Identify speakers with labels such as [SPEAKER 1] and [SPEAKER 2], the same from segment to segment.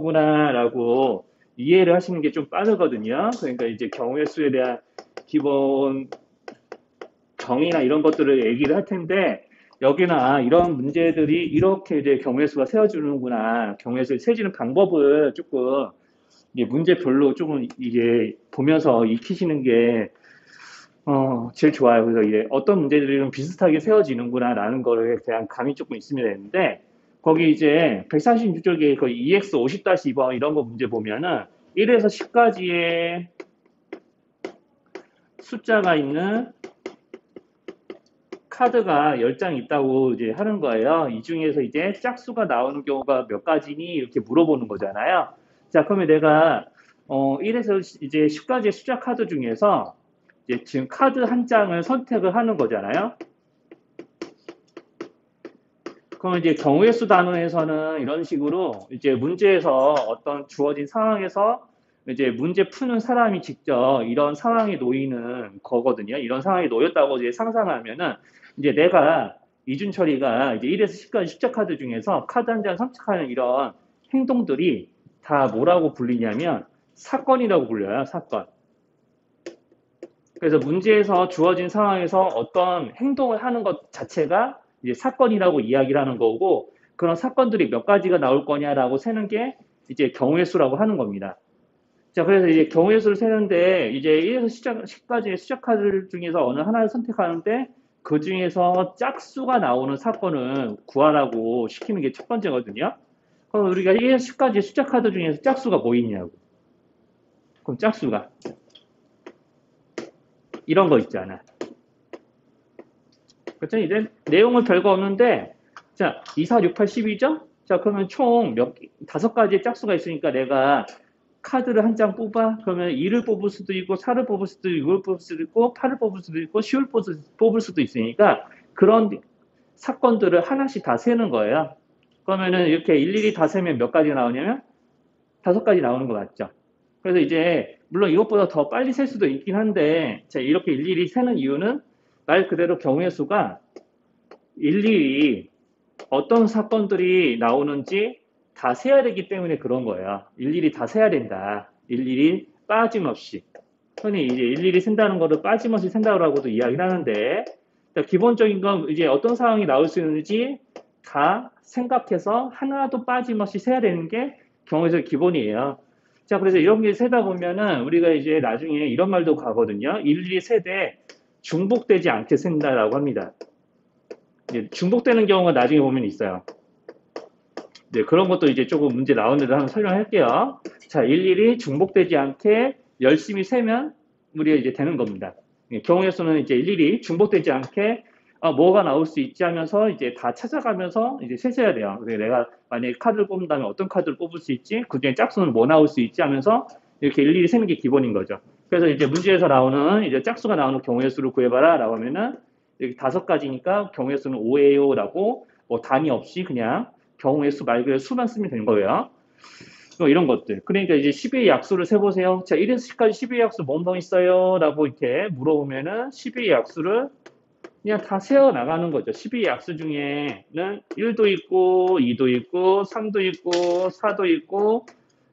[SPEAKER 1] 수구나라고 이해를 하시는 게 좀 빠르거든요. 그러니까 이제 경우의 수에 대한 기본 정의나 이런 것들을 얘기를 할 텐데, 여기나 이런 문제들이 이렇게 이제 경우의 수가 세워지는구나, 경우의 수를 세지는 방법을 조금 이게 문제별로 조금 이게 보면서 익히시는 게 제일 좋아요. 그래서 이게 어떤 문제들이 좀 비슷하게 세워지는구나라는 거에 대한 감이 조금 있으면 되는데, 거기 이제 146쪽에 그 EX 50-2번 이런 거 문제 보면은 1에서 10까지의 숫자가 있는 카드가 10장 있다고 이제 하는 거예요. 이 중에서 이제 짝수가 나오는 경우가 몇 가지니? 이렇게 물어보는 거잖아요. 자, 그러면 내가 1에서 이제 10까지의 숫자 카드 중에서 이제 지금 카드 한 장을 선택을 하는 거잖아요. 그럼 이제 경우의 수 단원에서는 이런 식으로 이제 문제에서 어떤 주어진 상황에서 이제 문제 푸는 사람이 직접 이런 상황에 놓이는 거거든요. 이런 상황에 놓였다고 이제 상상하면은 이제 내가 이준철이가 이제 1에서 10까지 숫자 카드 중에서 카드 한 장 선택하는 이런 행동들이 다 뭐라고 불리냐면 사건이라고 불려요. 사건. 그래서 문제에서 주어진 상황에서 어떤 행동을 하는 것 자체가 이제 사건이라고 이야기를 하는 거고, 그런 사건들이 몇 가지가 나올 거냐라고 세는 게 이제 경우의 수라고 하는 겁니다. 자, 그래서 이제 경우의 수를 세는데 이제 1에서 10까지의 숫자 카드 중에서 어느 하나를 선택하는데 그 중에서 짝수가 나오는 사건을 구하라고 시키는 게 첫 번째거든요. 그럼 우리가 1에서 10까지의 숫자 카드 중에서 짝수가 뭐 있냐고. 그럼 짝수가 이런 거 있잖아. 그렇죠? 이제 내용은 별거 없는데, 자, 2, 4, 6, 8, 10이죠? 자, 그러면 총 다섯 가지의 짝수가 있으니까 내가 카드를 한 장 뽑아. 그러면 2를 뽑을 수도 있고, 4를 뽑을 수도 있고, 6을 뽑을 수도 있고, 8을 뽑을 수도 있고, 10을 뽑을 수도 있으니까 그런 사건들을 하나씩 다 세는 거예요. 그러면은 이렇게 일일이 다 세면 몇 가지 나오냐면 다섯 가지 나오는 거 맞죠? 그래서 이제 물론 이것보다 더 빨리 셀 수도 있긴 한데, 자, 이렇게 일일이 세는 이유는 말 그대로 경우의 수가 일일이 어떤 사건들이 나오는지 다 세야 되기 때문에 그런 거예요. 일일이 다 세야 된다. 일일이 빠짐없이. 흔히 이제 일일이 센다는 거를 빠짐없이 센다고도 이야기를 하는데, 기본적인 건 이제 어떤 상황이 나올 수 있는지 다 생각해서 하나도 빠짐없이 세야 되는 게 경우에서 기본이에요. 자, 그래서 이런 게 세다 보면은 우리가 이제 나중에 이런 말도 가거든요. 일일이 세되 중복되지 않게 센다라고 합니다. 중복되는 경우가 나중에 보면 있어요. 네, 그런 것도 이제 조금 문제 나오는 데도 한번 설명할게요. 자, 일일이 중복되지 않게 열심히 세면 우리가 이제 되는 겁니다. 경우의 수는 이제 일일이 중복되지 않게 뭐가 나올 수 있지 하면서 이제 다 찾아가면서 이제 세셔야 돼요. 그래서 내가 만약에 카드를 뽑는다면 어떤 카드를 뽑을 수 있지? 그 중에 짝수는 뭐 나올 수 있지 하면서 이렇게 일일이 세는 게 기본인 거죠. 그래서 이제 문제에서 나오는 이제 짝수가 나오는 경우의 수를 구해봐라 라고 하면은 여기 다섯 가지니까 경우의 수는 5예요 라고 뭐 단위 없이 그냥 경우의 수 말 그대로 수만 쓰면 되는 거예요. 이런 것들. 그러니까 이제 10의 약수를 세보세요. 자, 1에서 10까지 10의 약수 뭐뭐 있어요? 라고 이렇게 물어보면은 10의 약수를 그냥 다 세어 나가는 거죠. 12 약수 중에는 1도 있고, 2도 있고, 3도 있고, 4도 있고,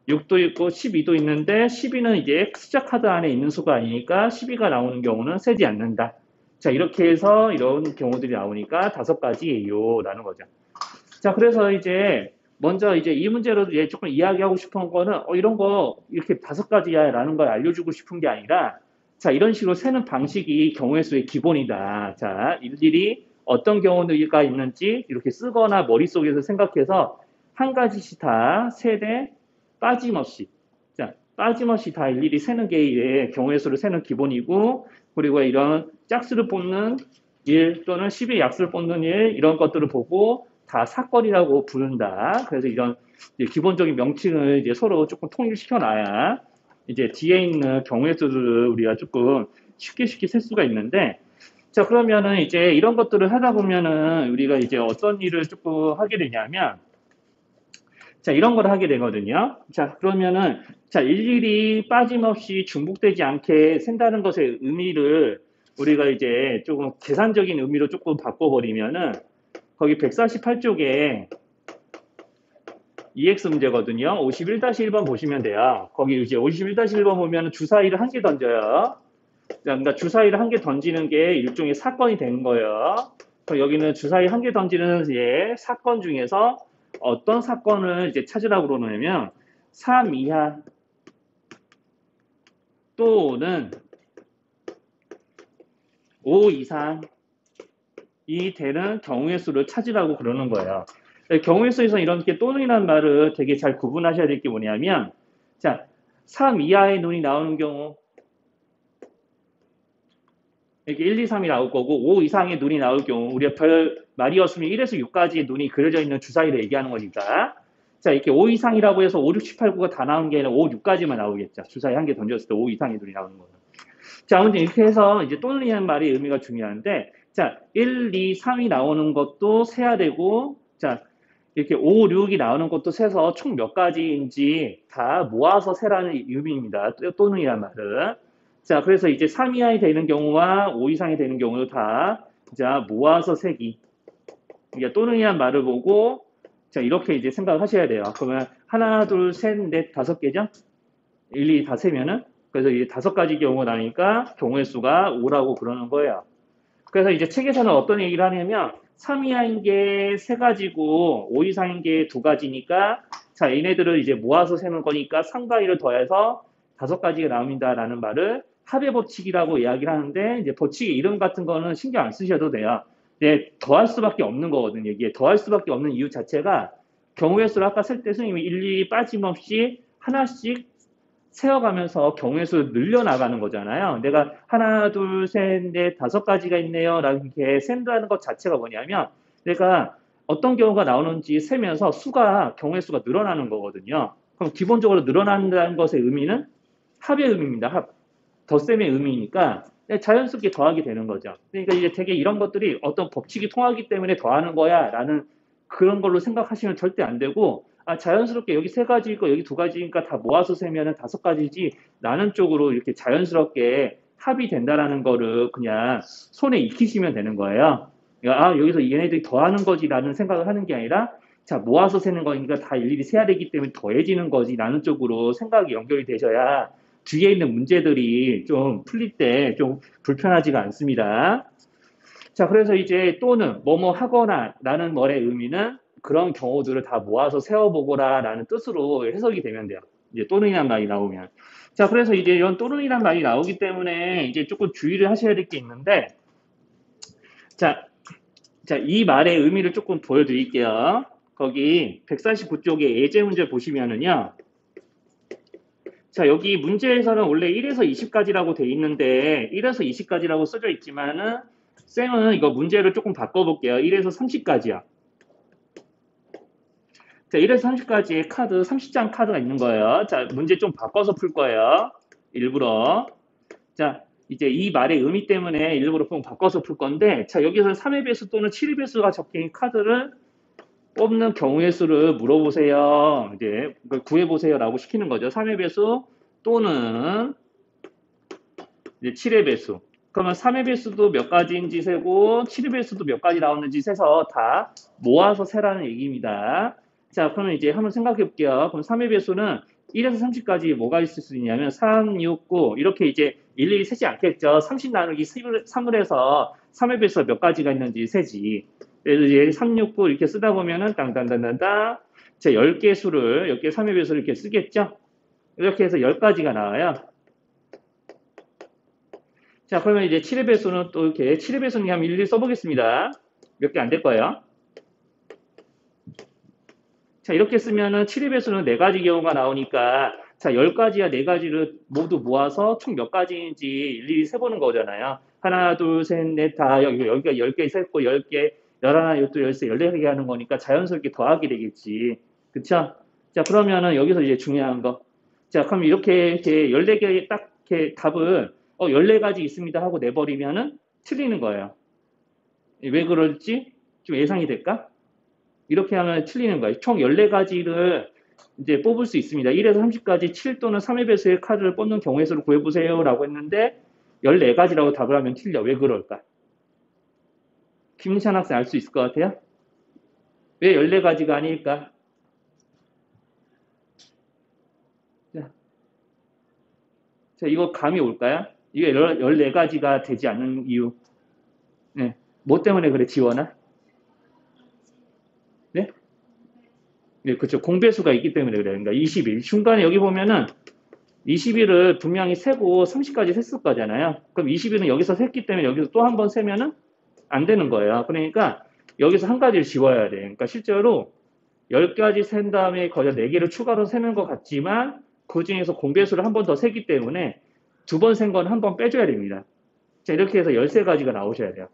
[SPEAKER 1] 6도 있고, 12도 있는데 12는 이제 숫자 카드 안에 있는 수가 아니니까 12가 나오는 경우는 세지 않는다. 자, 이렇게 해서 이런 경우들이 나오니까 다섯 가지예요. 라는 거죠. 자, 그래서 이제 먼저 이제 이 문제로 이제 조금 이야기하고 싶은 거는 이런 거 이렇게 다섯 가지야 라는 걸 알려주고 싶은 게 아니라, 자, 이런 식으로 세는 방식이 경우의 수의 기본이다. 자, 일일이 어떤 경우가 있는지 이렇게 쓰거나 머릿속에서 생각해서 한 가지씩 다 세되 빠짐없이, 자, 빠짐없이 다 일일이 세는 게 경우의 수를 세는 기본이고, 그리고 이런 짝수를 뽑는 일 또는 10의 약수를 뽑는 일, 이런 것들을 보고 다 사건이라고 부른다. 그래서 이런 기본적인 명칭을 이제 서로 조금 통일시켜 놔야 이제 뒤에 있는 경우의 수를 우리가 조금 쉽게 셀 수가 있는데, 자, 그러면은 이제 이런 것들을 하다 보면은 우리가 이제 어떤 일을 조금 하게 되냐면, 자, 이런 걸 하게 되거든요. 자, 그러면은 자, 일일이 빠짐없이 중복되지 않게 센다는 것의 의미를 우리가 이제 조금 계산적인 의미로 조금 바꿔버리면은 거기 148쪽에 EX 문제거든요. 51-1번 보시면 돼요. 거기 이제 51-1번 보면 주사위를 한 개 던져요. 그러니까 주사위를 한 개 던지는 게 일종의 사건이 되는 거예요. 그럼 여기는 주사위 한 개 던지는 사건 중에서 어떤 사건을 이제 찾으라고 그러냐면 3 이하 또는 5 이상이 되는 경우의 수를 찾으라고 그러는 거예요. 경우의 수에서 이렇게 또는이라는 말을 되게 잘 구분하셔야 될 게 뭐냐면, 자, 3 이하의 눈이 나오는 경우, 이렇게 1, 2, 3이 나올 거고, 5 이상의 눈이 나올 경우, 우리가 별 말이었으면 1에서 6까지의 눈이 그려져 있는 주사위를 얘기하는 거니까. 자, 이렇게 5 이상이라고 해서 5, 6, 7, 8, 9가 다 나온 게 아니라 5, 6까지만 나오겠죠. 주사위 한 개 던졌을 때 5 이상의 눈이 나오는 거예요. 자, 아무튼 이렇게 해서 이제 또는이라는 말의 의미가 중요한데, 자, 1, 2, 3이 나오는 것도 세야 되고, 자, 이렇게 5, 6이 나오는 것도 세서 총 몇 가지인지 다 모아서 세라는 의미입니다. 또는이란 말은. 자, 그래서 이제 3 이하이 되는 경우와 5 이상이 되는 경우도 다, 자, 모아서 세기. 그러니까 또는이란 말을 보고, 자, 이렇게 이제 생각을 하셔야 돼요. 그러면 하나, 둘, 셋, 넷, 5개죠? 1, 2 다 세면은. 그래서 이제 5가지 경우가 나니까 경우의 수가 5라고 그러는 거예요. 그래서 이제 책에서는 어떤 얘기를 하냐면 3 이하인 게 3가지고 5 이상인 게 2가지니까 자, 얘네들을 이제 모아서 세는 거니까 3과 1을 더해서 5가지가 나옵니다라는 말을 합의 법칙이라고 이야기를 하는데 이제 법칙의 이름 같은 거는 신경 안 쓰셔도 돼요. 이제 더할 수밖에 없는 거거든요. 이게 더할 수밖에 없는 이유 자체가 경우의 수를 아까 쓸 때 선생님이 일일이 빠짐없이 하나씩 세어가면서 경우의 수를 늘려나가는 거잖아요. 내가 하나, 둘, 셋, 넷, 5가지가 있네요. 이렇게 센다는 것 자체가 뭐냐면 내가 어떤 경우가 나오는지 세면서 수가, 경우의 수가 늘어나는 거거든요. 그럼 기본적으로 늘어난다는 것의 의미는 합의 의미입니다. 합. 덧셈의 의미니까 자연스럽게 더하게 되는 거죠. 그러니까 이제 되게 이런 것들이 어떤 법칙이 통하기 때문에 더하는 거야 라는 그런 걸로 생각하시면 절대 안 되고 아, 자연스럽게 여기 3가지 있고 여기 2가지니까 다 모아서 세면은 5가지지 라는 쪽으로 이렇게 자연스럽게 합이 된다라는 거를 그냥 손에 익히시면 되는 거예요. 그러니까 아, 여기서 얘네들이 더하는 거지라는 생각을 하는 게 아니라 자, 모아서 세는 거니까 다 일일이 세야 되기 때문에 더해지는 거지라는 쪽으로 생각이 연결이 되셔야 뒤에 있는 문제들이 좀 풀릴 때 좀 불편하지가 않습니다. 자, 그래서 이제 또는 뭐뭐 하거나 라는 말의 의미는 그런 경우들을 다 모아서 세워보거라 라는 뜻으로 해석이 되면 돼요. 이제 또는이란 말이 나오면. 자, 그래서 이제 이런 또는이란 말이 나오기 때문에 이제 조금 주의를 하셔야 될 게 있는데, 자, 이 말의 의미를 조금 보여드릴게요. 거기 149쪽에 예제 문제 보시면은요. 자, 여기 문제에서는 원래 1에서 20까지라고 돼 있는데 1에서 20까지라고 써져 있지만은 쌤은 이거 문제를 조금 바꿔볼게요. 1에서 30까지야. 자, 1에서 30까지의 카드, 30장 카드가 있는 거예요. 자, 문제 좀 바꿔서 풀 거예요. 일부러. 자, 이제 이 말의 의미 때문에 일부러 좀 바꿔서 풀 건데, 자, 여기서 3의 배수 또는 7의 배수가 적힌 카드를 뽑는 경우의 수를 물어보세요. 이제 구해보세요. 라고 시키는 거죠. 3의 배수 또는 이제 7의 배수. 그러면 3의 배수도 몇 가지인지 세고 7의 배수도 몇 가지 나오는지 세서 다 모아서 세라는 얘기입니다. 자, 그러면 이제 한번 생각해 볼게요. 그럼 3의 배수는 1에서 30까지 뭐가 있을 수 있냐면 3, 6, 9 이렇게 이제 일일이 세지 않겠죠. 30 나누기 3을 해서 3의 배수가 몇 가지가 있는지 세지. 그래서 이제 3, 6, 9 이렇게 쓰다 보면은 땅땅땅땅땅 자, 10개 수를 10개 3의 배수를 이렇게 쓰겠죠. 이렇게 해서 10가지가 나와요. 자, 그러면 이제 7의 배수는 또 이렇게 7의 배수는 한번 일일이 써보겠습니다. 몇 개 안 될 거예요. 자, 이렇게 쓰면은 7의 배수는 4가지 경우가 나오니까 자, 10가지와 4가지를 모두 모아서 총 몇 가지인지 일일이 세보는 거잖아요. 하나, 둘, 셋, 넷, 다 여기가 10개 셌고 10개, 11, 12, 13, 14개 하는 거니까 자연스럽게 더하게 되겠지. 그쵸? 자, 그러면은 여기서 이제 중요한 거. 자, 그럼 이렇게 14개 딱 이렇게 답을 14가지 있습니다 하고 내버리면은 틀리는 거예요. 왜 그럴지 좀 예상이 될까? 이렇게 하면 틀리는 거예요. 총 14가지를 이제 뽑을 수 있습니다. 1에서 30까지 7 또는 3의 배수의 카드를 뽑는 경우의 수를 구해보세요 라고 했는데 14가지라고 답을 하면 틀려. 왜 그럴까? 김찬 학생 알 수 있을 것 같아요? 왜 14가지가 아닐까? 자, 이거 감이 올까요? 이게 14가지가 되지 않는 이유. 네. 뭐 때문에 그래, 지원아? 네? 네, 그렇죠. 공배수가 있기 때문에 그래요. 그러니까 20일. 중간에 여기 보면은 20일을 분명히 세고 30까지 셌을 거잖아요. 그럼 20일은 여기서 셌기 때문에 여기서 또 한 번 세면은 안 되는 거예요. 그러니까 여기서 한 가지를 지워야 돼요. 그러니까 실제로 10가지 센 다음에 거기다 4개를 추가로 세는 것 같지만 그 중에서 공배수를 한 번 더 세기 때문에 2번 센 건 한 번 빼줘야 됩니다. 자, 이렇게 해서 13가지가 나오셔야 돼요.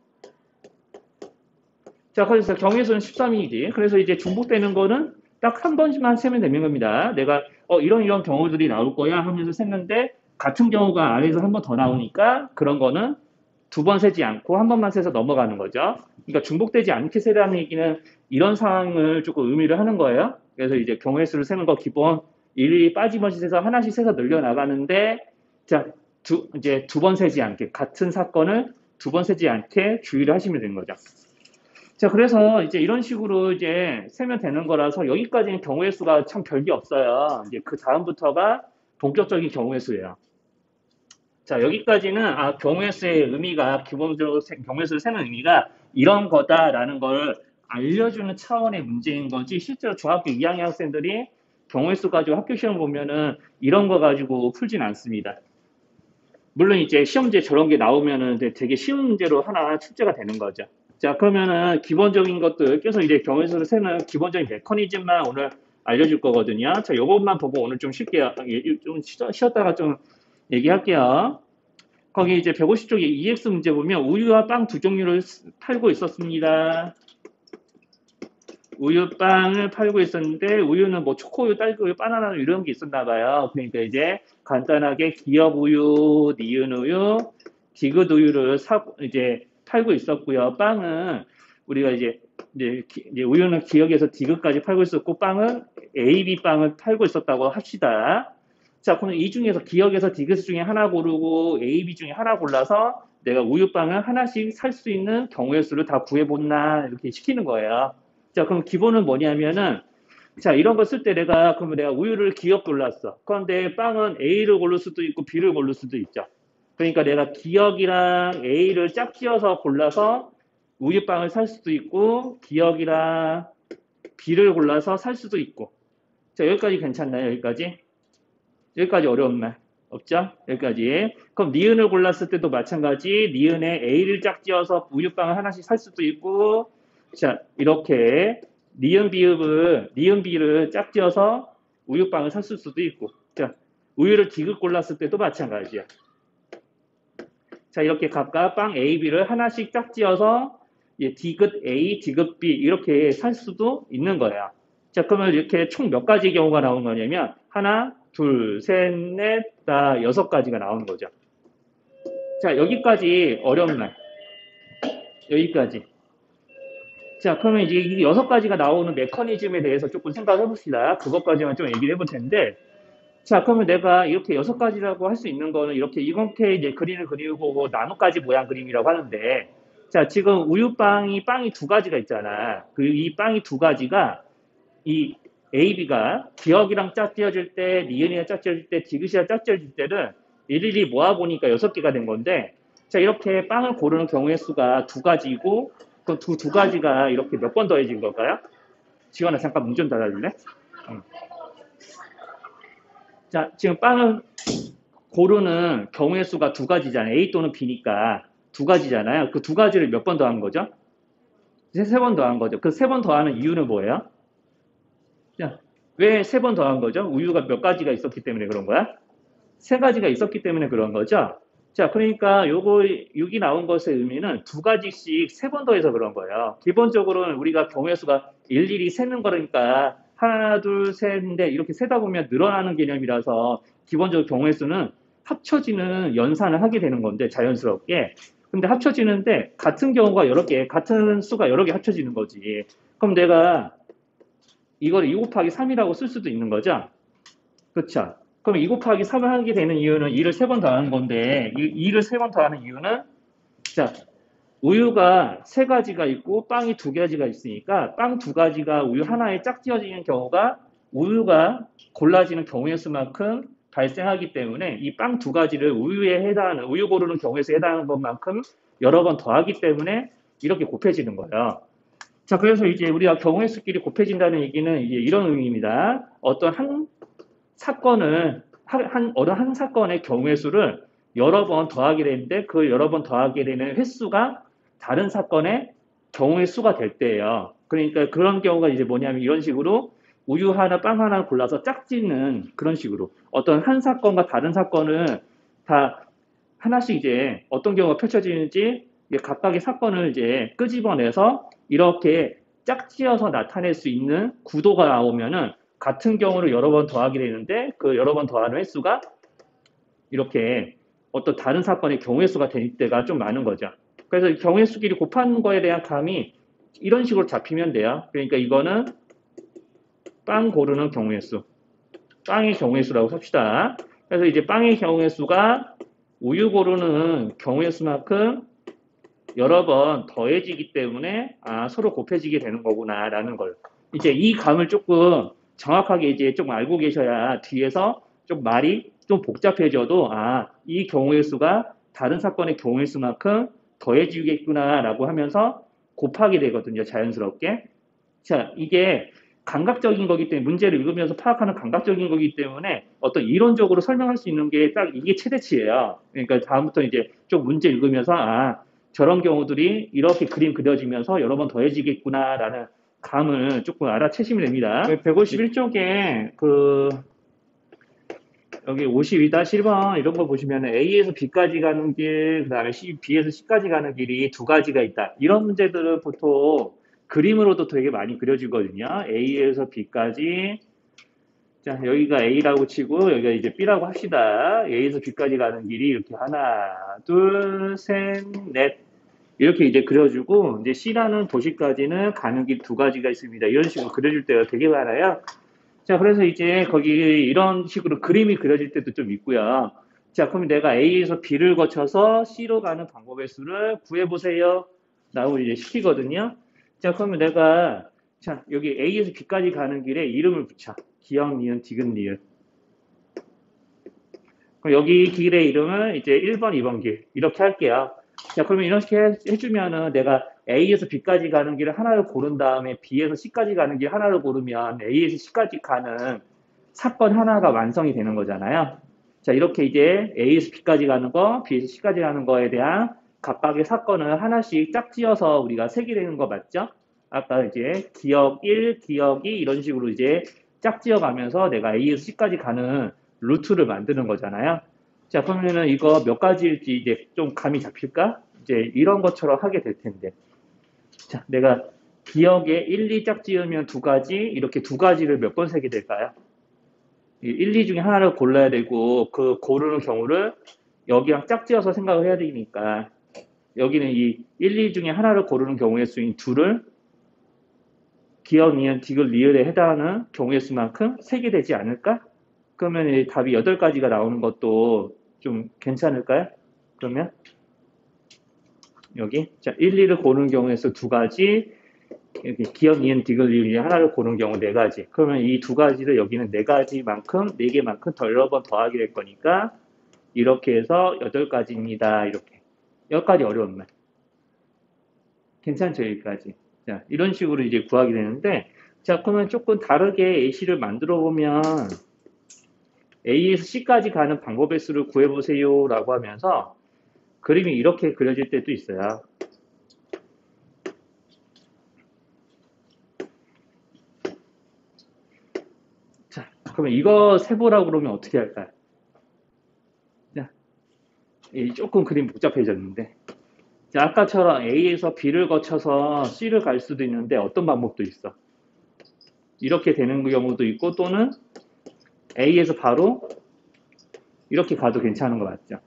[SPEAKER 1] 자, 그래서 경우의 수는 13이지. 그래서 이제 중복되는 거는 딱 한 번만 세면 되는 겁니다. 내가 이런 경우들이 나올 거야 하면서 셌는데 같은 경우가 아래에서 한 번 더 나오니까 그런 거는 2번 세지 않고 한 번만 세서 넘어가는 거죠. 그러니까 중복되지 않게 세라는 얘기는 이런 상황을 조금 의미를 하는 거예요. 그래서 이제 경우의 수를 세는 거 기본 일일이 빠짐없이 세서 하나씩 세서 늘려나가는데 자, 이제 2번 세지 않게 같은 사건을 2번 세지 않게 주의를 하시면 되는 거죠. 자, 그래서 이제 이런 식으로 이제 세면 되는 거라서 여기까지는 경우의 수가 참 별게 없어요. 이제 그 다음부터가 본격적인 경우의 수예요. 자, 여기까지는 경우의 수의 의미가 기본적으로 경우의 수를 세는 의미가 이런 거다라는 걸 알려주는 차원의 문제인 거지 실제로 중학교 2학년 학생들이 경우의 수 가지고 학교 시험 보면은 이런 거 가지고 풀진 않습니다. 물론 이제 시험지에 저런 게 나오면은 되게 쉬운 문제로 하나 출제가 되는 거죠. 자, 그러면은 기본적인 것들, 그래서 이제 경우의 수를 세는 기본적인 메커니즘만 오늘 알려줄 거거든요. 자, 요것만 보고 오늘 좀 쉴게요. 좀 쉬었다가 좀 얘기할게요. 거기 이제 150쪽에 EX 문제 보면 우유와 빵 두 종류를 팔고 있었습니다. 우유빵을 팔고 있었는데 우유는 뭐 초코우유, 딸기우유, 바나나우유 이런 게 있었나 봐요. 그러니까 이제 간단하게 기업우유, 니은우유, 디귿우유를 이제 팔고 있었고요. 빵은 우리가 이제 우유는 기역에서 디귿까지 팔고 있었고 빵은 AB 빵을 팔고 있었다고 합시다. 자, 그럼 이 중에서 기역에서 디귿 중에 하나 고르고 AB 중에 하나 골라서 내가 우유빵을 하나씩 살 수 있는 경우의 수를 다 구해본나 이렇게 시키는 거예요. 자, 그럼 기본은 뭐냐면은 자, 이런 거 쓸 때 그러면 내가 우유를 기역 골랐어. 그런데 빵은 A를 고를 수도 있고 B를 고를 수도 있죠. 그러니까 내가 기역이랑 A를 짝지어서 골라서 우유빵을 살 수도 있고 기역이랑 B를 골라서 살 수도 있고. 자, 여기까지 괜찮나요? 여기까지? 여기까지 어려운 말 없죠? 여기까지. 그럼 니은을 골랐을 때도 마찬가지. 니은에 A를 짝지어서 우유빵을 하나씩 살 수도 있고 자, 이렇게 니은 비를 짝지어서 우유빵을 샀을 수도 있고 자, 우유를 디귿 골랐을 때도 마찬가지야. 자, 이렇게 각각 빵 A, B를 하나씩 짝지어서 디귿 A, 디귿 B 이렇게 살 수도 있는 거야. 자, 그러면 이렇게 총 몇 가지 경우가 나오는 거냐면 하나, 둘, 셋, 넷, 다 6가지가 나오는 거죠. 자, 여기까지 어려운 말. 여기까지. 자, 그러면 이제 이 6가지가 나오는 메커니즘에 대해서 조금 생각해 봅시다. 그것까지만 좀 얘기를 해볼 텐데. 자, 그러면 내가 이렇게 6가지라고 할 수 있는 거는 이렇게 이제 그림을 그리고 나뭇가지 모양 그림이라고 하는데, 자, 지금 우유빵이 빵이 2가지가 있잖아. 이 빵이 2가지가 이 AB가 기억이랑 짝지어질 때, 니은이랑 짝지어질 때, 디귿이랑 짝지어질 때는 일일이 모아보니까 6개가 된 건데, 자, 이렇게 빵을 고르는 경우의 수가 2가지고, 그럼 두 가지가 이렇게 몇 번 더해진 걸까요? 지원아, 잠깐 문 좀 닫아줄래? 응. 자, 지금 빵을 고르는 경우의 수가 2가지잖아요. A 또는 B니까 2가지잖아요. 그 2가지를 몇 번 더한 거죠? 3번 더한 거죠. 그 3번 더하는 이유는 뭐예요? 자, 왜 3번 더한 거죠? 우유가 몇 가지가 있었기 때문에 그런 거야? 3가지가 있었기 때문에 그런 거죠? 자, 그러니까 요거 6이 나온 것의 의미는 2가지씩 3번 더해서 그런 거예요. 기본적으로는 우리가 경우의 수가 일일이 세는 거니까 하나, 둘, 셋인데 이렇게 세다 보면 늘어나는 개념이라서 기본적으로 경우의 수는 합쳐지는 연산을 하게 되는 건데 자연스럽게. 근데 합쳐지는데 같은 경우가 여러 개, 같은 수가 여러 개 합쳐지는 거지. 그럼 내가 이걸 2 곱하기 3이라고 쓸 수도 있는 거죠? 그렇죠? 그럼 2 곱하기 3을 하게 되는 이유는 2를 3번 더하는 건데 2를 3번 더하는 이유는 자, 우유가 3가지가 있고 빵이 2가지가 있으니까 빵 2가지가 우유 하나에 짝지어지는 경우가 우유가 골라지는 경우의 수만큼 발생하기 때문에 이 빵 두 가지를 우유에 해당하는, 우유 고르는 경우에서 해당하는 것만큼 여러 번 더하기 때문에 이렇게 곱해지는 거예요. 자, 그래서 이제 우리가 경우의 수끼리 곱해진다는 얘기는 이제 이런 의미입니다. 어떤 한 사건을, 어느 한 사건의 경우의 수를 여러 번 더하게 되는데 그 여러 번 더하게 되는 횟수가 다른 사건의 경우의 수가 될 때예요. 그러니까 그런 경우가 이제 뭐냐면 이런 식으로 우유 하나, 빵 하나 골라서 짝짓는 그런 식으로 어떤 한 사건과 다른 사건을 다 하나씩 이제 어떤 경우가 펼쳐지는지 각각의 사건을 이제 끄집어내서 이렇게 짝지어서 나타낼 수 있는 구도가 나오면은 같은 경우를 여러 번 더하게 되는데 그 여러 번 더하는 횟수가 이렇게 어떤 다른 사건의 경우의 수가 될 때가 좀 많은 거죠. 그래서 경우의 수끼리 곱하는 거에 대한 감이 이런 식으로 잡히면 돼요. 그러니까 이거는 빵 고르는 경우의 수, 빵의 경우의 수라고 삽시다. 그래서 이제 빵의 경우의 수가 우유 고르는 경우의 수만큼 여러 번 더해지기 때문에 서로 곱해지게 되는 거구나라는 걸. 이제 이 감을 조금 정확하게 이제 좀 알고 계셔야 뒤에서 좀 말이 좀 복잡해져도 이 경우의 수가 다른 사건의 경우의 수만큼 더해지겠구나라고 하면서 곱하게 되거든요. 자연스럽게. 자, 이게 감각적인 거기 때문에 문제를 읽으면서 파악하는 감각적인 거기 때문에 어떤 이론적으로 설명할 수 있는 게 딱 이게 최대치예요. 그러니까 다음부터 이제 좀 문제 읽으면서 저런 경우들이 이렇게 그림 그려지면서 여러 번 더해지겠구나라는 감을 조금 알아채시면 됩니다. 151쪽에 여기 52-1번 이런 거 보시면 A에서 B까지 가는 길, 그 다음에 B에서 C까지 가는 길이 두 가지가 있다. 이런 문제들은 보통 그림으로도 되게 많이 그려지거든요. A에서 B까지. 자, 여기가 A라고 치고 여기가 이제 B라고 합시다. A에서 B까지 가는 길이 이렇게 하나, 둘, 셋, 넷. 이렇게 이제 그려주고, 이제 C라는 도시까지는 가는 길 두 가지가 있습니다. 이런 식으로 그려줄 때가 되게 많아요. 자, 그래서 이제 거기 이런 식으로 그림이 그려질 때도 좀 있고요. 자, 그럼 내가 A에서 B를 거쳐서 C로 가는 방법의 수를 구해보세요. 라고 이제 시키거든요. 자, 그러면 내가, 자, 여기 A에서 B까지 가는 길에 이름을 붙여. 기역, 니은, 디귿, 리을. 그럼 여기 길의 이름은 이제 1번, 2번 길. 이렇게 할게요. 자, 그러면 이렇게 해주면은 내가 A에서 B까지 가는 길을 하나를 고른 다음에 B에서 C까지 가는 길 하나를 고르면 A에서 C까지 가는 사건 하나가 완성이 되는 거잖아요. 자, 이렇게 이제 A에서 B까지 가는 거, B에서 C까지 가는 거에 대한 각각의 사건을 하나씩 짝지어서 우리가 세기되는 거 맞죠? 아까 이제 기억 1, 기억 2 이런 식으로 이제 짝지어 가면서 내가 A에서 C까지 가는 루트를 만드는 거잖아요. 자, 그러면은 이거 몇 가지일지 이제 좀 감이 잡힐까? 이제 이런 것처럼 하게 될 텐데. 자, 내가 기억에 1, 2 짝지으면 두 가지, 이렇게 두 가지를 몇 번 세게 될까요? 1, 2 중에 하나를 골라야 되고, 그 고르는 경우를 여기랑 짝지어서 생각을 해야 되니까, 여기는 이 1, 2 중에 하나를 고르는 경우의 수인 둘을 기억, 니은, 디귿, 리을에 해당하는 경우의 수만큼 세게 되지 않을까? 그러면 이 답이 8가지가 나오는 것도 좀 괜찮을까요? 그러면 여기 자 1, 2를 고르는 경우에서 두 가지, 이렇게 기억, 니은, 디귿, 리을 하나를 고르는 경우 네 가지. 그러면 이 두 가지를 여기는 네 가지만큼, 네 개만큼 더 여러 번 더하게 될 거니까 이렇게 해서 8가지입니다. 이렇게. 여기까지 어려운 말. 괜찮죠? 여기까지. 자, 이런 식으로 이제 구하게 되는데, 자, 그러면 조금 다르게 AC를 만들어 보면 A에서 C까지 가는 방법의 수를 구해보세요 라고 하면서 그림이 이렇게 그려질 때도 있어요. 자, 그러면 이거 세보라고 그러면 어떻게 할까요? 자, 조금 그림 복잡해졌는데. 자, 아까처럼 A에서 B를 거쳐서 C를 갈 수도 있는데 어떤 방법도 있어. 이렇게 되는 경우도 있고 또는 A에서 바로 이렇게 가도 괜찮은 거 맞죠?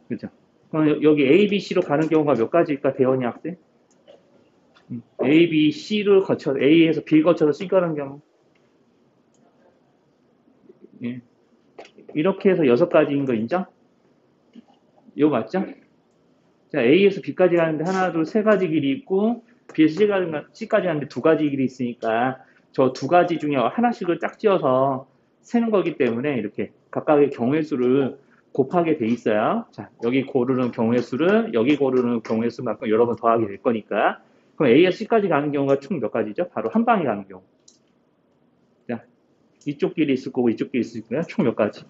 [SPEAKER 1] 그죠? 그럼 여기 A, B, C로 가는 경우가 몇 가지일까? 대원이 학생? A, B, C를 거쳐 A에서 B 거쳐서 C 가는 경우. 예. 이렇게 해서 6가지인 거 인정? 이거 맞죠? 자, A에서 B까지 가는데 하나, 둘, 세 가지 길이 있고 B에서 C까지 가는데 두 가지 길이 있으니까 저 두 가지 중에 하나씩을 짝지어서 세는 거기 때문에 이렇게 각각의 경우의 수를 곱하게 돼 있어요. 자, 여기 고르는 경우의 수를 여기 고르는 경우의 수만큼 여러 번 더하게 될 거니까. 그럼 A에서 C까지 가는 경우가 총 몇 가지죠? 바로 한 방에 가는 경우. 자, 이쪽 길이 있을 거고 이쪽 길이 있을 거고요. 총 몇 가지?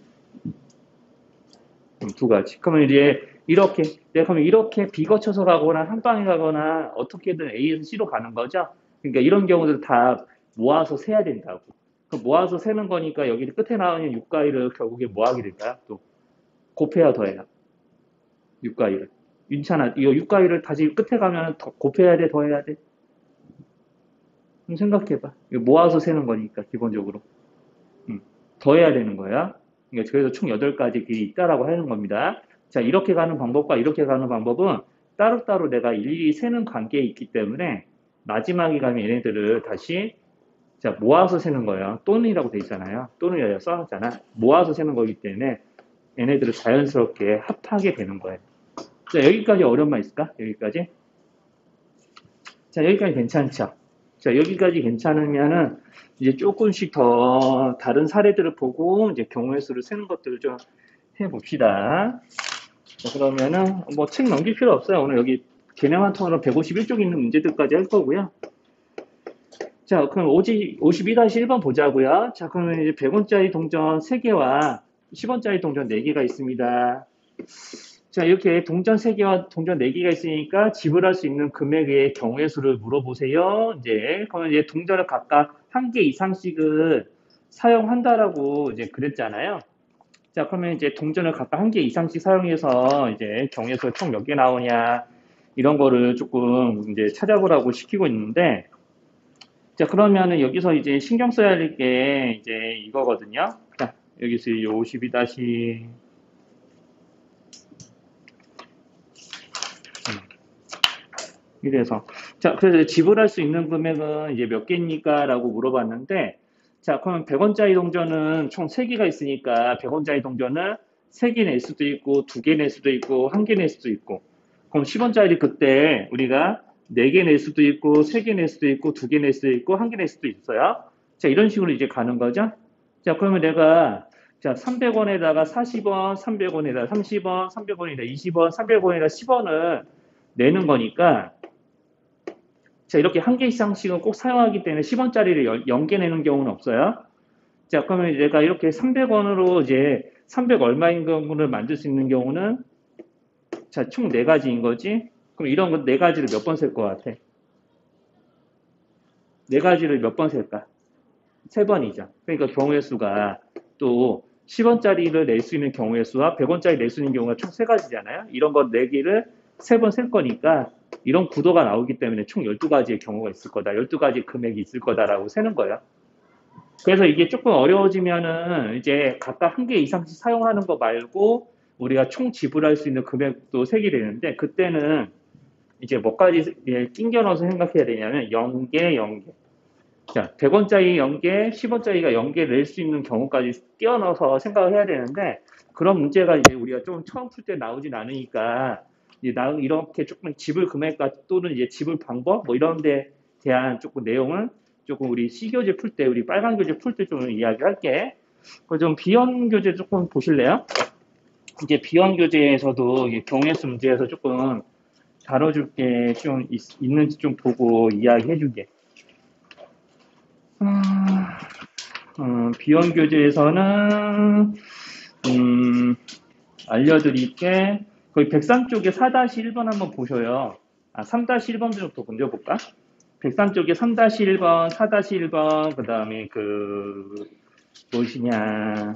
[SPEAKER 1] 두 가지. 그러면 이제 이렇게 내가 그러면 이렇게 B 거쳐서 가거나 한 방에 가거나 어떻게든 A에서 C로 가는 거죠. 그러니까 이런 경우들 다 모아서 세야 된다고. 모아서 세는 거니까 여기 끝에 나오는 6과 1을 결국에 뭐 하게 될까요? 또 곱해야 더해요. 6과 1을. 윤찬아, 이거 6과 1을 다시 끝에 가면 더 곱해야 돼, 더해야 돼? 좀 생각해봐. 이거 모아서 세는 거니까, 기본적으로. 더해야 되는 거야. 그러니까 그래서 총 8가지 길이 있다라고 하는 겁니다. 자, 이렇게 가는 방법과 이렇게 가는 방법은 따로따로 내가 일일이 세는 관계에 있기 때문에 마지막에 가면 얘네들을 다시 자, 모아서 세는 거예요. 또는이라고 돼 있잖아요. 또는이라고 써놨잖아. 모아서 세는 거기 때문에 얘네들을 자연스럽게 합하게 되는 거예요. 자, 여기까지 어려운 말 있을까? 여기까지? 자, 여기까지 괜찮죠? 자, 여기까지 괜찮으면은 이제 조금씩 더 다른 사례들을 보고 이제 경우의 수를 세는 것들을 좀 해봅시다. 자, 그러면은 뭐 책 넘길 필요 없어요. 오늘 여기 개념 한 통으로 151쪽 있는 문제들까지 할 거고요. 자, 그럼 52-1번 보자고요. 자, 그러면 이제 100원짜리 동전 3개와 10원짜리 동전 4개가 있습니다. 자, 이렇게 동전 3개와 동전 4개가 있으니까 지불할 수 있는 금액의 경우의 수를 물어보세요. 이제, 그러면 이제 동전을 각각 1개 이상씩을 사용한다라고 이제 그랬잖아요. 자, 그러면 이제 동전을 각각 1개 이상씩 사용해서 이제 경우의 수가 총 몇 개 나오냐, 이런 거를 조금 이제 찾아보라고 시키고 있는데, 자, 그러면은 여기서 이제 신경 써야 할 게 이제 이거거든요. 자, 여기서 52 다시 이래서 자, 그래서 지불할 수 있는 금액은 이제 몇 개입니까? 라고 물어봤는데 자, 그러면 100원짜리 동전은 총 3개가 있으니까 100원짜리 동전은 3개 낼 수도 있고 2개 낼 수도 있고 1개 낼 수도 있고 그럼 10원짜리 그때 우리가 4개 낼 수도 있고 3개 낼 수도 있고 2개 낼 수도 있고 1개 낼 수도 있어요. 자, 이런 식으로 이제 가는 거죠. 자, 그러면 내가 자, 300원에다가 40원, 300원에다가 30원, 300원에다가 20원, 300원에다가 10원을 내는 거니까 자, 이렇게 1개 이상씩은 꼭 사용하기 때문에 10원짜리를 0개 내는 경우는 없어요. 자, 그러면 내가 이렇게 300원으로 이제 300 얼마인 경우를 만들 수 있는 경우는 자, 총 4가지인 거지. 그럼 이런 거 4가지를 몇 번 셀 것 같아? 4가지를 몇 번 셀까? 3번이죠. 그러니까 경우의 수가 또 10원짜리를 낼 수 있는 경우의 수와 100원짜리 낼 수 있는 경우가 총 3가지잖아요. 이런 거 4개를 3번 셀 거니까 이런 구도가 나오기 때문에 총 12가지의 경우가 있을 거다. 12가지 금액이 있을 거다라고 세는 거예요. 그래서 이게 조금 어려워지면은 이제 각각 1개 이상씩 사용하는 거 말고 우리가 총 지불할 수 있는 금액도 세게 되는데 그때는 이제 뭐까지 낑겨 넣어서 생각해야 되냐면 0개, 0개. 자, 100원짜리 0개, 10원짜리가 0개 낼 수 있는 경우까지 끼워 넣어서 생각을 해야 되는데 그런 문제가 이제 우리가 좀 처음 풀 때 나오진 않으니까 이제 이렇게 조금 지불 금액과 또는 이제 지불 방법 뭐 이런 데 대한 조금 내용은 조금 우리 C교재 풀 때, 우리 빨간 교재 풀 때 좀 이야기할게. 좀 B형 교재 조금 보실래요? 이제 B형 교재에서도 경우의 수 문제에서 조금 다뤄줄 게 좀 있는지 좀 보고 이야기해줄게. B형 교재에서는 알려드릴게. 거기 103쪽에 4-1번 한번 보셔요. 3-1번부터 먼저 볼까? 103쪽에 3-1번, 4-1번, 그 다음에 무엇이냐.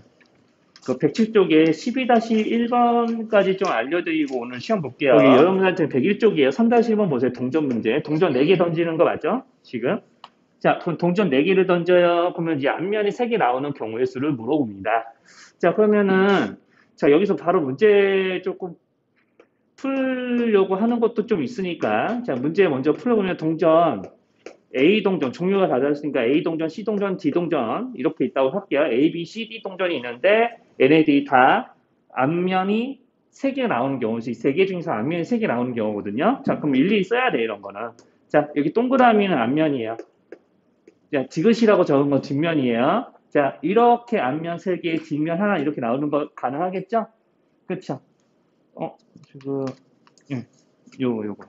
[SPEAKER 1] 107쪽에 12-1번까지 좀 알려드리고 오늘 시험 볼게요. 여기 여러분한테 101쪽이에요. 3-1번 보세요. 동전 문제. 동전 4개 던지는 거 맞죠? 지금. 자, 그럼 동전 4개를 던져요. 그러면 이제 앞면이 3개 나오는 경우의 수를 물어봅니다. 자, 그러면은, 자, 여기서 바로 문제 조금 풀려고 하는 것도 좀 있으니까, 자, 문제 먼저 풀어보면 동전, A 동전, 종류가 다 다르니까 A 동전, C 동전, D 동전, 이렇게 있다고 할게요. A, B, C, D 동전이 있는데, 얘네들이 다 앞면이 3개 나오는 경우지, 3개 중에서 앞면이 3개 나오는 경우거든요. 자, 그럼 일일이 써야 돼, 이런 거는. 자, 여기 동그라미는 앞면이에요. 자, 지그시라고 적은 건 뒷면이에요. 자, 이렇게 앞면 3개, 뒷면 하나 이렇게 나오는 거 가능하겠죠? 그쵸? 지금, 요거.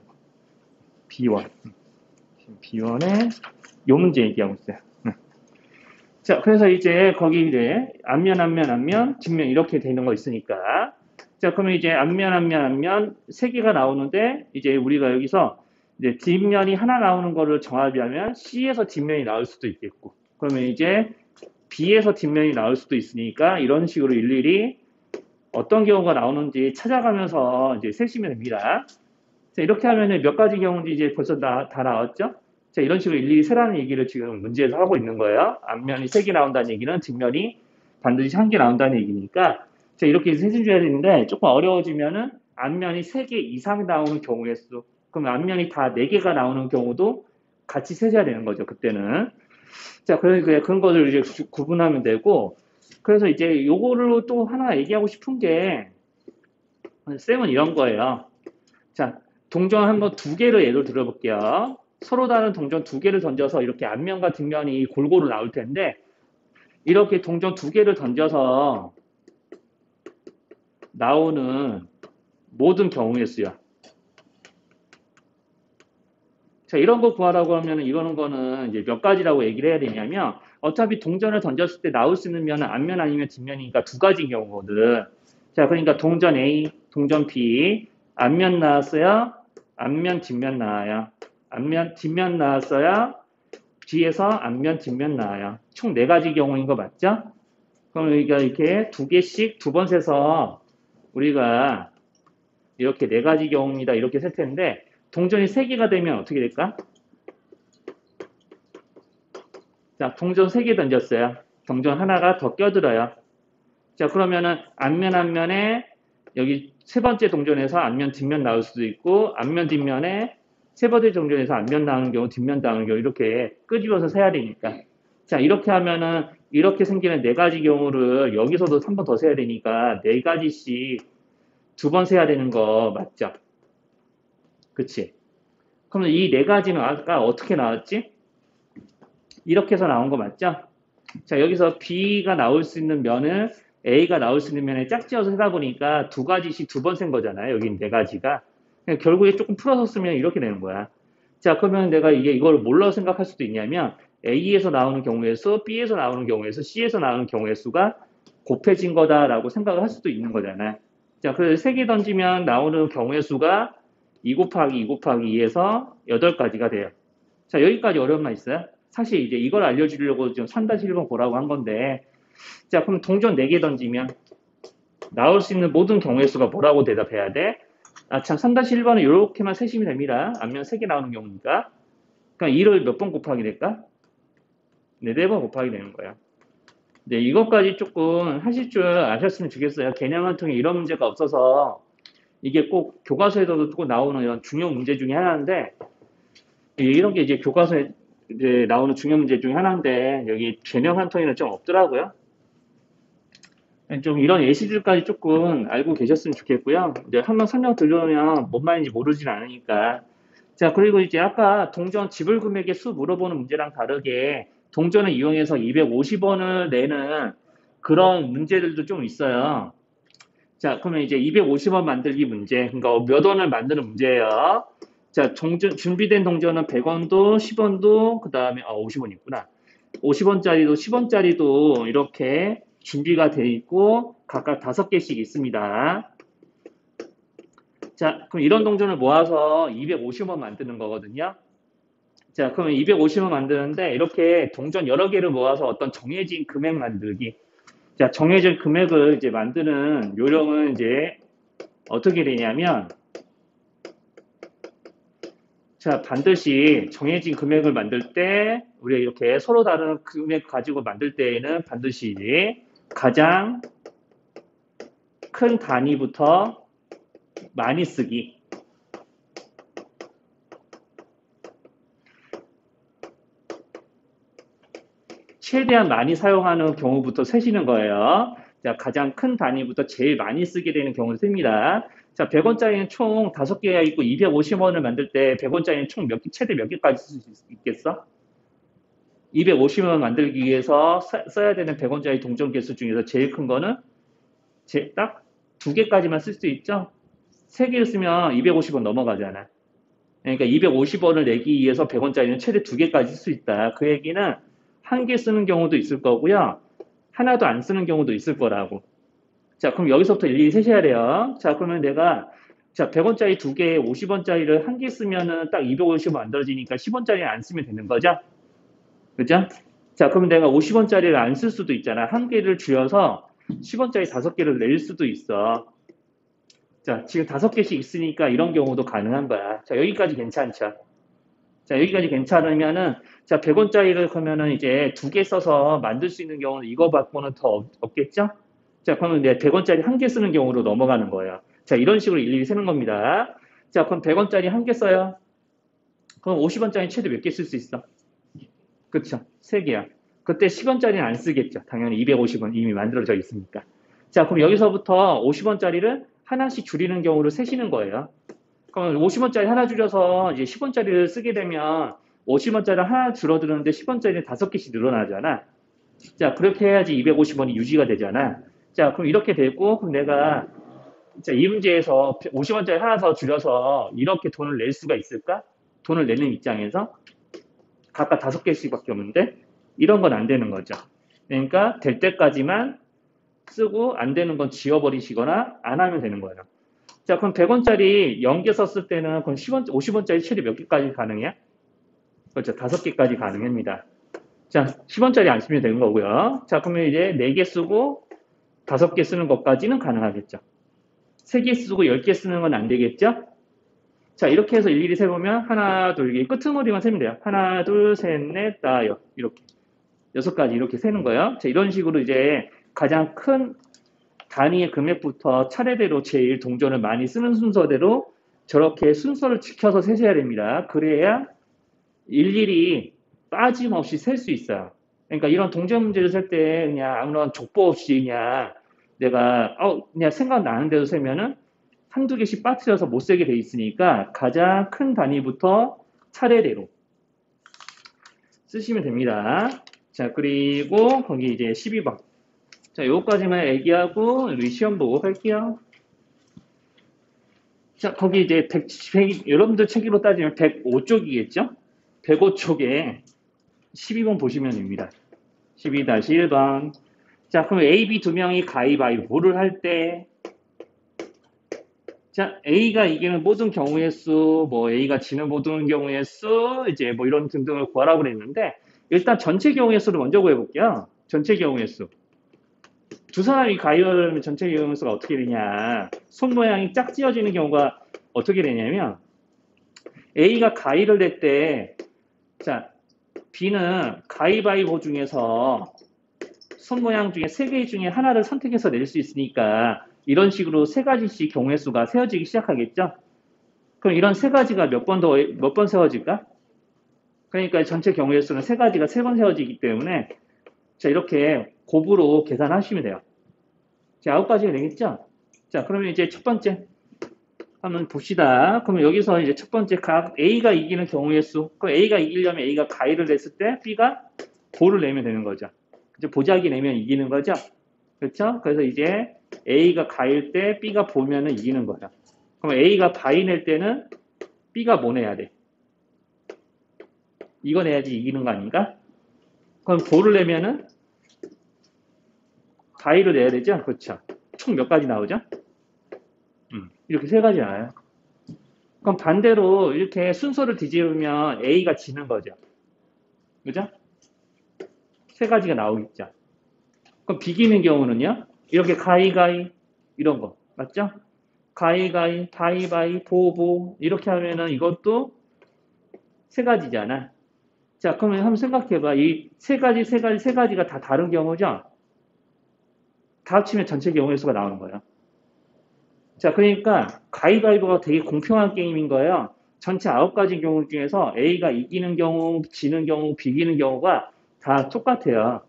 [SPEAKER 1] B1. 지금 B1에 요 문제 얘기하고 있어요. 자, 그래서 이제 거기 이제 앞면, 뒷면 이렇게 되는 거 있으니까. 자, 그러면 이제 앞면 3개가 나오는데, 이제 우리가 여기서 이제 뒷면이 하나 나오는 거를 정합하면 C에서 뒷면이 나올 수도 있겠고, 그러면 이제 B에서 뒷면이 나올 수도 있으니까 이런 식으로 일일이 어떤 경우가 나오는지 찾아가면서 이제 세시면 됩니다. 자, 이렇게 하면은 몇 가지 경우인지 이제 벌써 다 나왔죠? 자, 이런 식으로 일일이 세라는 얘기를 지금 문제에서 하고 있는 거예요. 앞면이 3개 나온다는 얘기는 뒷면이 반드시 1개 나온다는 얘기니까. 자, 이렇게 세준줘야 되는데 조금 어려워지면은 앞면이 3개 이상 나오는 경우의 수. 그럼 앞면이 다 4개가 나오는 경우도 같이 세줘야 되는 거죠, 그때는. 자, 그러니까 그런 것을 이제 구분하면 되고, 그래서 이제 요거를 또 하나 얘기하고 싶은 게, 쌤은 이런 거예요. 자, 동전 한번 2개를 예를 들어볼게요. 서로 다른 동전 2개를 던져서 이렇게 앞면과 뒷면이 골고루 나올 텐데, 이렇게 동전 2개를 던져서 나오는 모든 경우의 수야. 자, 이런 거 구하라고 하면 이거는 거는 이제 몇 가지라고 얘기를 해야 되냐면, 어차피 동전을 던졌을 때 나올 수 있는 면은 앞면 아니면 뒷면이니까 2가지 경우거든. 자, 그러니까 동전 A, 동전 B, 앞면 나왔어요. 앞면, 뒷면 나와요. 앞면, 뒷면 나왔어요. 뒤에서 앞면, 뒷면 나와요. 총 4가지 경우인 거 맞죠? 그럼 우리가 이렇게 2개씩 2번 세서 우리가 이렇게 4가지 경우입니다. 이렇게 셀 텐데, 동전이 3개가 되면 어떻게 될까? 자, 동전 3개 던졌어요. 동전 하나가 더 껴들어요. 자, 그러면은 앞면에 여기 3번째 동전에서 앞면, 뒷면 나올 수도 있고, 앞면, 뒷면에 3번째 동전에서 앞면 나오는 경우, 뒷면 나오는 경우 이렇게 끄집어서 세야 되니까. 자, 이렇게 하면은 이렇게 생기는 4가지 경우를 여기서도 3번 더 세야 되니까 4가지씩 2번 세야 되는 거 맞죠? 그치? 그러면 이 4가지는 아까 어떻게 나왔지? 이렇게 해서 나온 거 맞죠? 자, 여기서 B가 나올 수 있는 면을 A가 나올 수 있는 면에 짝지어서 세다 보니까 2가지씩 2번 센 거잖아요. 여긴 4가지가. 결국에 조금 풀어서 쓰면 이렇게 되는 거야. 자, 그러면 내가 이걸 뭘로 생각할 수도 있냐면 A에서 나오는 경우의 수, B에서 나오는 경우의 수, C에서 나오는 경우의 수가 곱해진 거다라고 생각을 할 수도 있는 거잖아요. 자, 그래서 3개 던지면 나오는 경우의 수가 2 곱하기 2 곱하기 2에서 8가지가 돼요. 자, 여기까지 어려운 말 있어요? 사실 이제 이걸 알려주려고 좀 3-1번 보라고 한 건데, 자, 그럼 동전 4개 던지면 나올 수 있는 모든 경우의 수가 뭐라고 대답해야 돼? 아, 참, 3-1번은 이렇게만 세시면 됩니다. 앞면 3개 나오는 경우니까. 그러니까 2를 몇 번 곱하기 될까? 네, 4번 곱하기 되는 거야. 네, 이것까지 조금 하실 줄 아셨으면 좋겠어요. 개념 한 통에 이런 문제가 없어서 이게 꼭 교과서에서도 꼭 나오는 이런 중요 문제 중에 하나인데, 이런 게 이제 교과서에 이제 나오는 중요 문제 중에 하나인데, 여기 개념 한 통에는 좀 없더라고요. 좀 이런 예시들까지 조금 알고 계셨으면 좋겠고요. 이제 한번 설명 들으면 뭔 말인지 모르진 않으니까. 자, 그리고 이제 아까 동전 지불 금액의 수 물어보는 문제랑 다르게 동전을 이용해서 250원을 내는 그런 문제들도 좀 있어요. 자, 그러면 이제 250원 만들기 문제. 그러니까 몇 원을 만드는 문제예요. 자, 준비된 동전은 100원도, 10원도, 그 다음에, 50원 있구나. 50원짜리도, 10원짜리도 이렇게 준비가 되어 있고, 각각 5개씩 있습니다. 자, 그럼 이런 동전을 모아서 250원 만드는 거거든요. 자, 그러면 250원 만드는데, 이렇게 동전 여러 개를 모아서 어떤 정해진 금액 만들기. 자, 정해진 금액을 이제 만드는 요령은 이제 어떻게 되냐면, 자, 반드시 정해진 금액을 만들 때, 우리가 이렇게 서로 다른 금액 가지고 만들 때에는 반드시 가장 큰 단위부터 많이 쓰기. 최대한 많이 사용하는 경우부터 세시는 거예요. 자, 가장 큰 단위부터 제일 많이 쓰게 되는 경우를 씁니다. 자, 100원짜리는 총 5개가 있고 250원을 만들 때 100원짜리는 총 최대 몇 개까지 쓸 수 있겠어? 250원 만들기 위해서 써야 되는 100원짜리 동전 개수 중에서 제일 큰 거는 딱 두 개까지만 쓸 수 있죠? 세 개를 쓰면 250원 넘어가잖아. 그러니까 250원을 내기 위해서 100원짜리는 최대 두 개까지 쓸 수 있다. 그 얘기는 한 개 쓰는 경우도 있을 거고요. 하나도 안 쓰는 경우도 있을 거라고. 자, 그럼 여기서부터 일일이 세셔야 돼요. 자, 그러면 내가 자, 100원짜리 두 개에 50원짜리를 한 개 쓰면은 딱 250원 만들어지니까 10원짜리 안 쓰면 되는 거죠? 그죠? 자, 그러면 내가 50원짜리를 안 쓸 수도 있잖아. 한 개를 줄여서 10원짜리 다섯 개를 낼 수도 있어. 자, 지금 다섯 개씩 있으니까 이런 경우도 가능한 거야. 자, 여기까지 괜찮죠? 자, 여기까지 괜찮으면은, 자, 100원짜리를 그러면은 이제 두 개 써서 만들 수 있는 경우는 이거 받고는 더 없겠죠? 자, 그러면 내가 100원짜리 한 개 쓰는 경우로 넘어가는 거예요. 자, 이런 식으로 일일이 세는 겁니다. 자, 그럼 100원짜리 한 개 써요. 그럼 50원짜리 최대 몇 개 쓸 수 있어? 그쵸? 세 개야. 그때 10원짜리는 안 쓰겠죠. 당연히 250원 이미 만들어져 있으니까. 자, 그럼 여기서부터 50원짜리를 하나씩 줄이는 경우를 세시는 거예요. 그럼 50원짜리 하나 줄여서 이제 10원짜리를 쓰게 되면 50원짜리 하나 줄어드는데 10원짜리 다섯 개씩 늘어나잖아. 자, 그렇게 해야지 250원이 유지가 되잖아. 자, 그럼 이렇게 되고, 그럼 내가 자, 이 문제에서 50원짜리 하나 더 줄여서 이렇게 돈을 낼 수가 있을까? 돈을 내는 입장에서 각각 다섯 개씩밖에 없는데 이런 건 안 되는 거죠. 그러니까 될 때까지만 쓰고 안 되는 건 지워버리시거나 안 하면 되는 거예요. 자, 그럼 100원짜리 0개 썼을 때는 그럼 10원, 50원짜리 최대 몇 개까지 가능해요? 그렇죠. 다섯 개까지 가능합니다. 자, 10원짜리 안 쓰면 되는 거고요. 자, 그러면 이제 4개 쓰고 다섯 개 쓰는 것까지는 가능하겠죠. 3개 쓰고 10개 쓰는 건 안 되겠죠? 자, 이렇게 해서 일일이 세보면 하나, 둘, 이게 끄트머리만 세면 돼요. 하나, 둘, 셋, 넷, 다, 이렇게. 6가지 이렇게 세는 거예요. 자, 이런 식으로 이제 가장 큰 단위의 금액부터 차례대로 제일 동전을 많이 쓰는 순서대로 저렇게 순서를 지켜서 세셔야 됩니다. 그래야 일일이 빠짐없이 셀 수 있어요. 그러니까 이런 동전 문제를 셀 때 그냥 아무런 족보 없이 그냥 내가 그냥 생각나는 대로 세면은 한두 개씩 빠뜨려서 못 세게 돼 있으니까 가장 큰 단위부터 차례대로 쓰시면 됩니다. 자, 그리고 거기 이제 12번. 자, 요거까지만 얘기하고 우리 시험 보고 갈게요. 자, 거기 이제 여러분들 책으로 따지면 105쪽이겠죠? 105쪽에 12번 보시면 됩니다. 12-1번. 자, 그럼 A, B 두 명이 가위바위보를 할 때, 자, A가 이기는 모든 경우의 수, 뭐 A가 지는 모든 경우의 수, 이제 뭐 이런 등등을 구하라고 그랬는데, 일단 전체 경우의 수를 먼저 구해볼게요. 전체 경우의 수. 두 사람이 가위바위보를 하면 전체 경우의 수가 어떻게 되냐. 손 모양이 짝지어지는 경우가 어떻게 되냐면, A가 가위를 낼 때, 자, B는 가위바위보 중에서 손 모양 중에 세 개 중에 하나를 선택해서 낼 수 있으니까 이런 식으로 세 가지씩 경우의 수가 세워지기 시작하겠죠? 그럼 이런 세 가지가 몇 번 세워질까? 그러니까 전체 경우의 수는 세 가지가 세 번 세워지기 때문에 자, 이렇게 곱으로 계산하시면 돼요. 자, 9가지가 되겠죠? 자, 그러면 이제 첫 번째 한번 봅시다. 그러면 여기서 이제 첫 번째 각 A가 이기는 경우의 수. 그럼 A가 이기려면 A가 가위를 냈을 때 B가 보를 내면 되는 거죠. 그죠? 보자기 내면 이기는 거죠. 그렇죠? 그래서 이제 A가 가일 때 B가 보면은 이기는 거야. 그럼 A가 바위 낼 때는 B가 뭐 내야 돼? 이거 내야지 이기는 거 아닌가? 그럼 보를 내면은 바위를 내야 되죠? 그렇죠? 총 몇 가지 나오죠? 이렇게 세 가지 나와요. 그럼 반대로 이렇게 순서를 뒤집으면 A가 지는 거죠. 그죠? 세 가지가 나오겠죠. 그럼 비기는 경우는요? 이렇게 가위가위 이런 거 맞죠? 가위가위, 바위바위, 보보 이렇게 하면은 이것도 세 가지잖아. 자, 그러면 한번 생각해봐. 이 세 가지가 다 다른 경우죠? 다 합치면 전체 경우의 수가 나오는 거예요. 자, 그러니까 가위바위보가 되게 공평한 게임인 거예요. 전체 9가지 경우 중에서 A가 이기는 경우, 지는 경우, 비기는 경우가 다 똑같아요.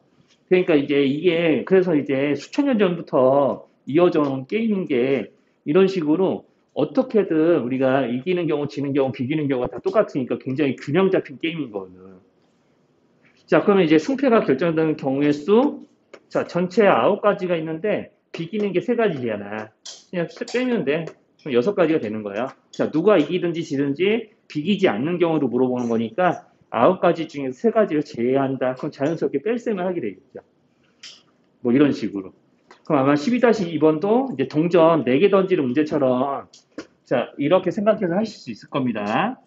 [SPEAKER 1] 그러니까 이제 이게 그래서 이제 수천 년 전부터 이어져 온 게임인 게 이런 식으로 어떻게든 우리가 이기는 경우, 지는 경우, 비기는 경우가 다 똑같으니까 굉장히 균형 잡힌 게임인 거거든. 자, 그러면 이제 승패가 결정되는 경우의 수. 자, 전체 9가지가 있는데 비기는 게 3가지잖아. 그냥 빼면 돼. 그럼 6가지가 되는 거야. 자, 누가 이기든지 지든지 비기지 않는 경우로 물어보는 거니까 9가지 중에서 3가지를 제외한다. 그럼 자연스럽게 뺄셈을 하게 되겠죠. 뭐 이런 식으로. 그럼 아마 12-2번도 이제 동전 4개 던지는 문제처럼 자, 이렇게 생각해서 하실 수 있을 겁니다.